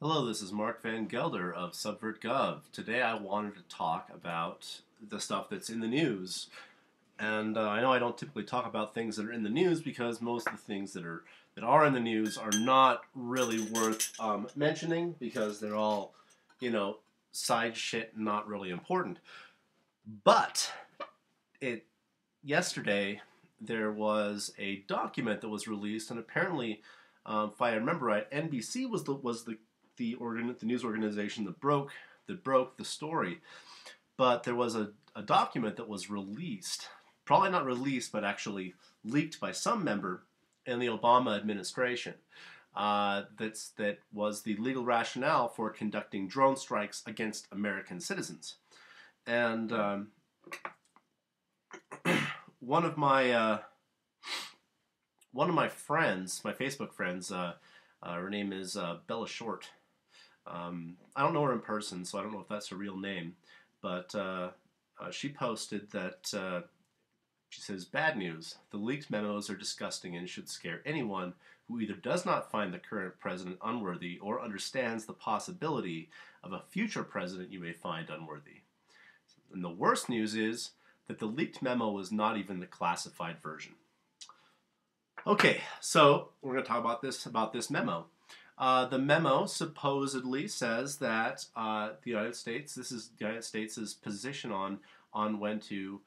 Hello, this is Mark Van Gelder of SubvertGov. Today I wanted to talk about the stuff that's in the news. And I know I don't typically talk about things that are in the news because most of the things that are in the news are not really worth mentioning because they're all, side shit, not really important. But it yesterday there was a document that was released, and apparently, if I remember right, NBC was the news organization that broke the story. But there was a document that was released, probably not released, but actually leaked by some member in the Obama administration. That was the legal rationale for conducting drone strikes against American citizens. And one of my friends, my Facebook friends, her name is Bella Short. I don't know her in person, so I don't know if that's her real name. But she posted that she says, "Bad news. The leaked memos are disgusting and should scare anyone who either does not find the current president unworthy or understands the possibility of a future president you may find unworthy." And the worst news is that the leaked memo was not even the classified version. Okay, so we're going to talk about this memo. The memo supposedly says that this is the United States' position on when to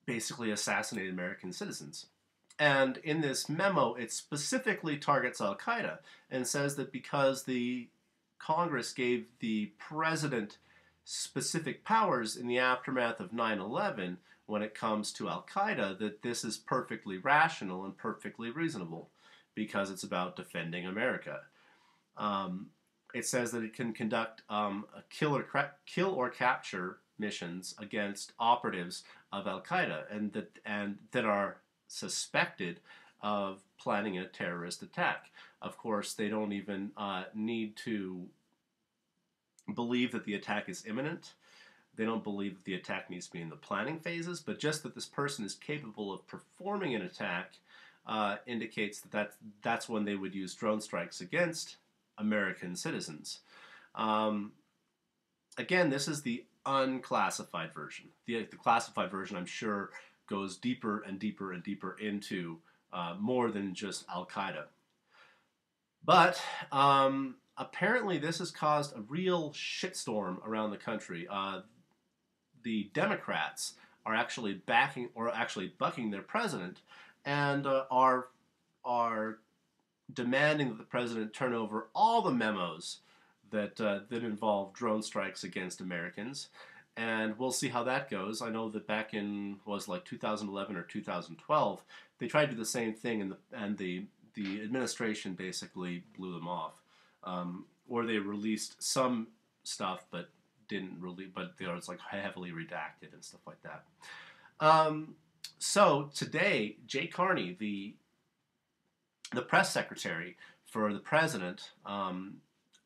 basically assassinate American citizens. And in this memo, it specifically targets Al-Qaeda and says that because the Congress gave the president specific powers in the aftermath of 9/11 when it comes to Al-Qaeda, that this is perfectly rational and perfectly reasonable because it's about defending America. It says that it can conduct kill or capture missions against operatives of Al-Qaeda and that are suspected of planning a terrorist attack. Of course, they don't even need to believe that the attack is imminent. They don't believe that the attack needs to be in the planning phases, but just that this person is capable of performing an attack indicates that's when they would use drone strikes against American citizens. Again, this is the unclassified version. The classified version, I'm sure, goes deeper and deeper and deeper into more than just Al-Qaeda. But apparently this has caused a real shitstorm around the country. The Democrats are actually bucking their president and are demanding that the president turn over all the memos that involve drone strikes against Americans, and we'll see how that goes. I know that back in 2011 or 2012, they tried to do the same thing, and the administration basically blew them off, or they released some stuff, but they were heavily redacted and stuff like that. So today, Jay Carney, the press secretary for the president,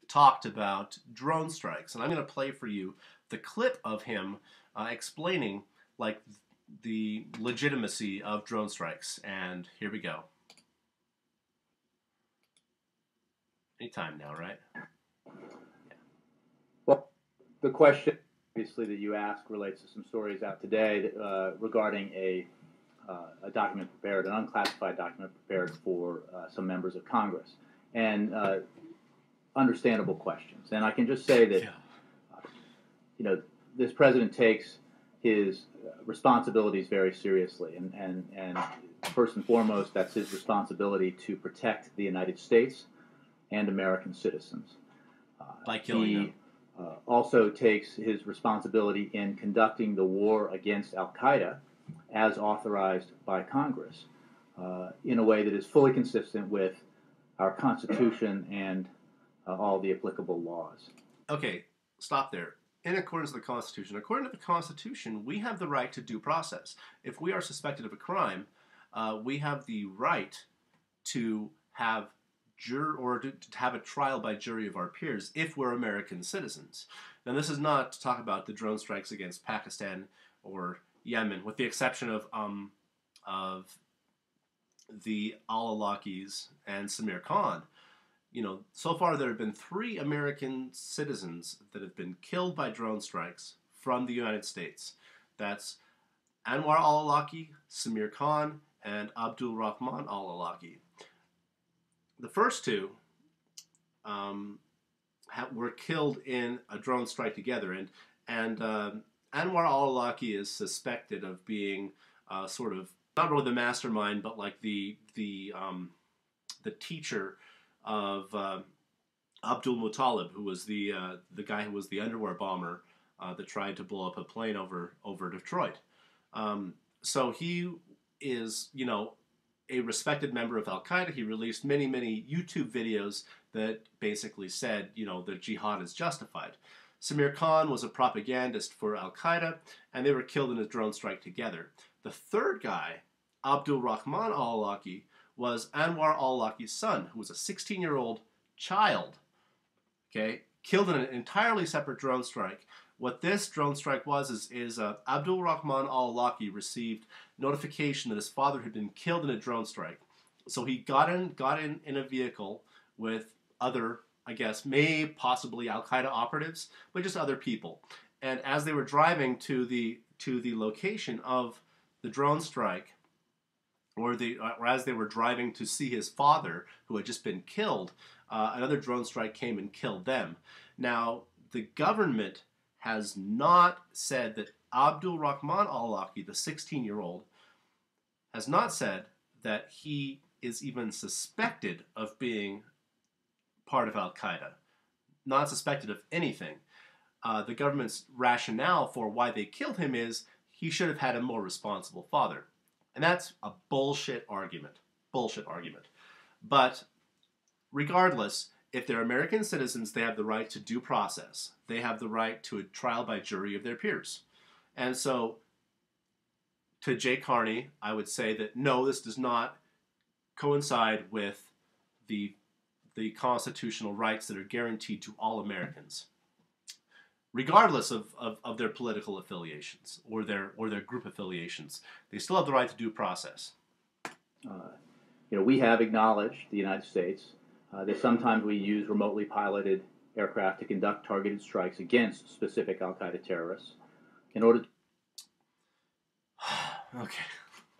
talked about drone strikes, and I'm going to play for you the clip of him explaining the legitimacy of drone strikes. And here we go. Anytime now, right? Well, the question, obviously, that you asked relates to some stories out today regarding a document prepared, an unclassified document prepared for some members of Congress, and understandable questions. And I can just say that, this president takes his responsibilities very seriously, and first and foremost, that's his responsibility to protect the United States and American citizens. By killing them. Also takes his responsibility in conducting the war against Al-Qaeda as authorized by Congress in a way that is fully consistent with our Constitution and all the applicable laws. Okay, stop there. In accordance with the Constitution, according to the Constitution, we have the right to due process. If we are suspected of a crime, we have the right to have to have a trial by jury of our peers if we're American citizens. Now, this is not to talk about the drone strikes against Pakistan or Yemen, with the exception of the al-Awlakis and Samir Khan. so far there have been 3 American citizens that have been killed by drone strikes from the United States. That's Anwar al-Awlaki, Samir Khan, and Abdul Rahman al-Awlaki. The first two were killed in a drone strike together, and Anwar al-Awlaki is suspected of being sort of not really the mastermind, but like the teacher of Abdul Muttalib, who was the guy who was the underwear bomber that tried to blow up a plane over Detroit. So he is, a respected member of Al Qaeda. He released many YouTube videos that basically said, that jihad is justified. Samir Khan was a propagandist for Al Qaeda, and they were killed in a drone strike together. The third guy, Abdul Rahman al-Awlaki, was Anwar al-Awlaki's son, who was a 16-year-old child, okay, killed in an entirely separate drone strike. What this drone strike was is Abdul Rahman al-Awlaki received notification that his father had been killed in a drone strike. So he got in a vehicle with other, I guess, possibly Al-Qaeda operatives, but just other people. And as they were driving to the location of the drone strike, or as they were driving to see his father, who had just been killed, another drone strike came and killed them. Now, the government has not said that Abdul Rahman al-Awlaki, the 16-year-old, has not said that he is even suspected of being part of Al-Qaeda, not suspected of anything. The government's rationale for why they killed him is he should have had a more responsible father. And that's a bullshit argument. Bullshit argument. But regardless, if they're American citizens, they have the right to due process. They have the right to a trial by jury of their peers. And so, to Jay Carney, I would say that no, this does not coincide with the constitutional rights that are guaranteed to all Americans, regardless of their political affiliations or their group affiliations. They still have the right to due process. We have acknowledged, the United States, that sometimes we use remotely piloted aircraft to conduct targeted strikes against specific Al-Qaeda terrorists in order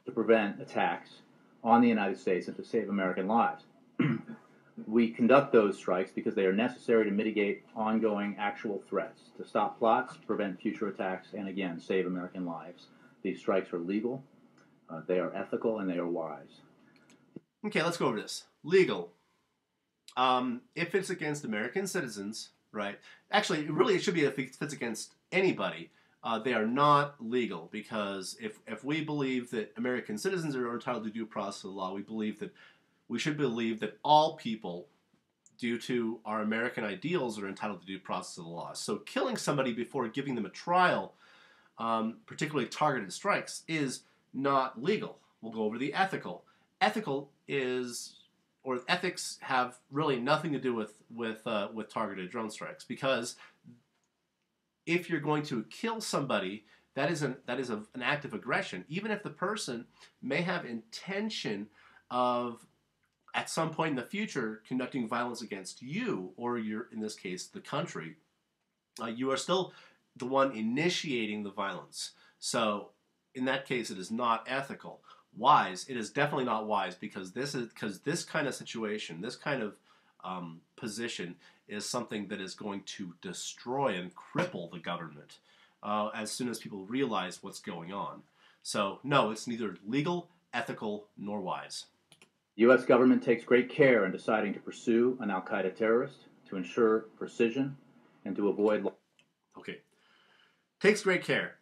to prevent attacks on the United States and to save American lives. We conduct those strikes because they are necessary to mitigate ongoing actual threats, to stop plots, prevent future attacks, and again, save American lives. These strikes are legal, they are ethical, and they are wise. Okay, let's go over this. Legal. If it's against American citizens, right? Actually, it should be if it's against anybody. They are not legal, because if we believe that American citizens are entitled to due process of the law, we should believe that all people, due to our American ideals, are entitled to due process of the law. So killing somebody before giving them a trial, particularly targeted strikes, is not legal. We'll go over the ethical. Ethics have really nothing to do with targeted drone strikes, because if you're going to kill somebody, that is an act of aggression, even if the person may have intention of, at some point in the future, conducting violence against you, or in this case, the country. You are still the one initiating the violence. So in that case, it is not ethical. Wise, it is definitely not wise, because this kind of situation, this kind of position is something that is going to destroy and cripple the government as soon as people realize what's going on. So no, it's neither legal, ethical, nor wise. The U.S. government takes great care in deciding to pursue an Al-Qaeda terrorist, to ensure precision, and to avoid... Okay. Takes great care.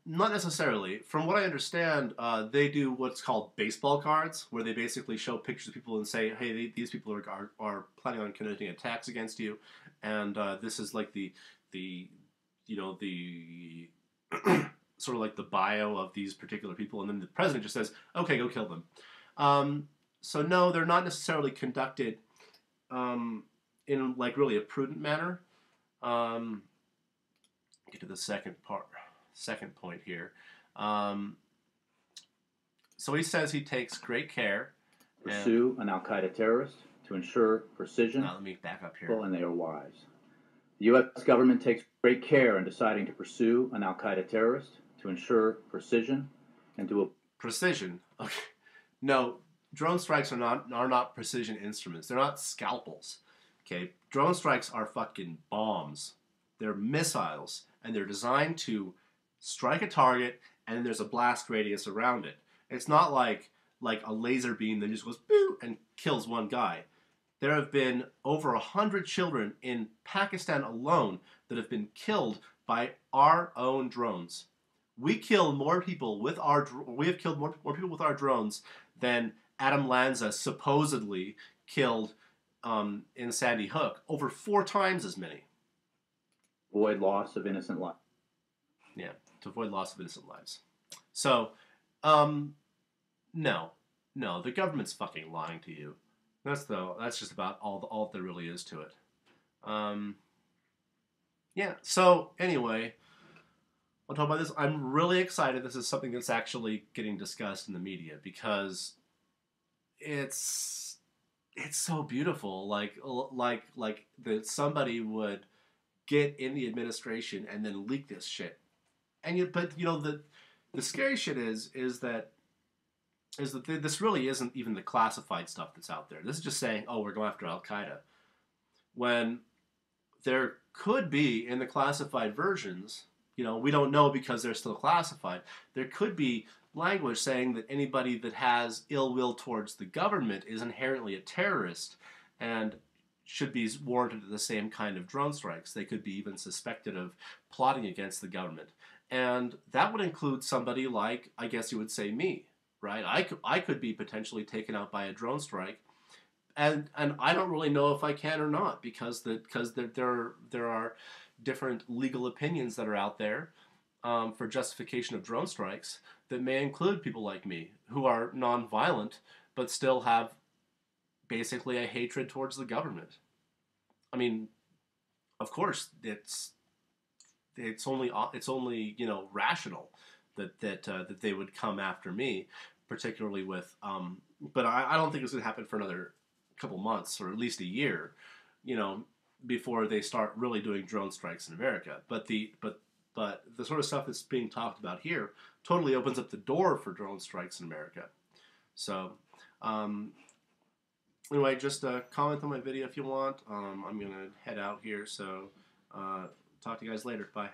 Not necessarily. From what I understand, they do what's called baseball cards, where they basically show pictures of people and say, hey, these people are planning on conducting attacks against you, and this is like the sort of like the bio of these particular people, and then the president just says, okay, go kill them. So no, they're not necessarily conducted in like really a prudent manner. Get to the second point here. So he says he takes great care. Pursue an Al-Qaeda terrorist, to to ensure precision, now let me back up here. and they are wise. The U.S. government takes great care in deciding to pursue an al-Qaeda terrorist to ensure precision and to precision. Okay, no, drone strikes are not precision instruments. They're not scalpels. Okay, drone strikes are fucking bombs. They're missiles, and they're designed to strike a target, and there's a blast radius around it. It's not like a laser beam that just goes boo and kills one guy. There have been over 100 children in Pakistan alone that have been killed by our own drones. We kill more people with we have killed more people with our drones than Adam Lanza supposedly killed in Sandy Hook. Over 4 times as many. avoid loss of innocent life. Yeah, to avoid loss of innocent lives. So, no, the government's fucking lying to you. That's just about all there really is to it. Yeah. So anyway, I'll talk about this. I'm really excited. This is something that's actually getting discussed in the media because it's so beautiful. Like that somebody would get in the administration and then leak this shit. But the scary shit is that this really isn't even the classified stuff that's out there. This is just saying, oh, we're going after Al-Qaeda. When there could be, in the classified versions, we don't know because they're still classified, there could be language saying that anybody that has ill will towards the government is inherently a terrorist and should be warranted the same kind of drone strikes. They could be even suspected of plotting against the government. And that would include somebody like, I guess you would say, me. Right, I could be potentially taken out by a drone strike, and I don't really know if I can or not because there are different legal opinions that are out there for justification of drone strikes that may include people like me who are nonviolent but still have basically a hatred towards the government. I mean, of course, it's only rational that they would come after me. Particularly with, but I don't think it's going to happen for another couple months or at least a year, before they start really doing drone strikes in America. But the sort of stuff that's being talked about here totally opens up the door for drone strikes in America. So, anyway, just comment on my video if you want. I'm going to head out here, so talk to you guys later. Bye.